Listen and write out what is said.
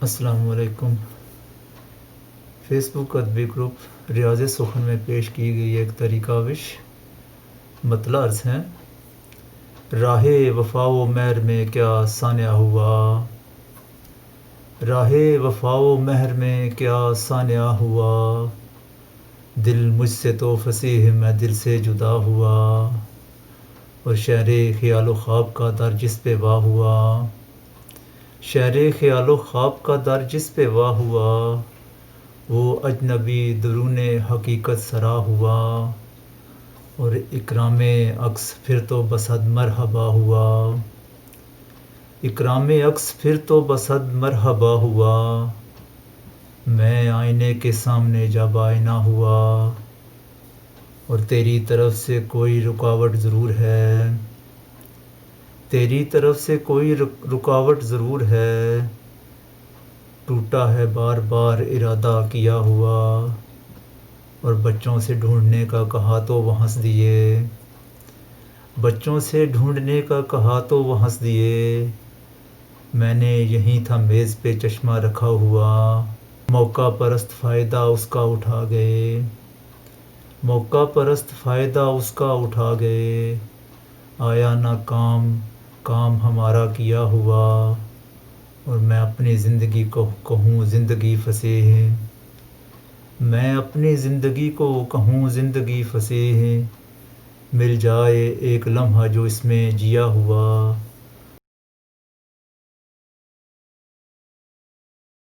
السلام علیکم۔ فیس بک ادبی گروپ ریاض سخن میں پیش کی گئی ایک طریقہ مطلع عرض ہیں۔ راہ وفا و مہر میں کیا سانیہ ہوا، راہ وفا و مہر میں کیا سانیہ ہوا، دل مجھ سے تو فصیح میں دل سے جدا ہوا، اور شہر خیال و خواب کا در جس پہ واہ ہوا، شہر خیال و خواب کا در جس پہ واہ ہوا، وہ اجنبی درون حقیقت سرا ہوا، اور اکرام عکس پھر تو بصد مرحبا ہوا، اکرام عکس پھر تو بصد مرحبا ہوا، میں آئینے کے سامنے جب آئینہ ہوا، اور تیری طرف سے کوئی رکاوٹ ضرور ہے، تیری طرف سے کوئی رکاوٹ ضرور ہے، ٹوٹا ہے بار بار ارادہ کیا ہوا، اور بچوں سے ڈھونڈنے کا کہا تو وہ ہنس دیے، بچوں سے ڈھونڈنے کا کہا تو وہ ہنس دیے، میں نے یہیں تھا میز پہ چشمہ رکھا ہوا، موقع پرست فائدہ اس کا اٹھا گئے، موقع پرست فائدہ اس کا اٹھا گئے، آیا نہ کام کام ہمارا کیا ہوا، اور میں اپنی زندگی کو کہوں زندگی فصیح، میں اپنی زندگی کو کہوں زندگی فصیح، مل جائے ایک لمحہ جو اس میں جیا ہوا،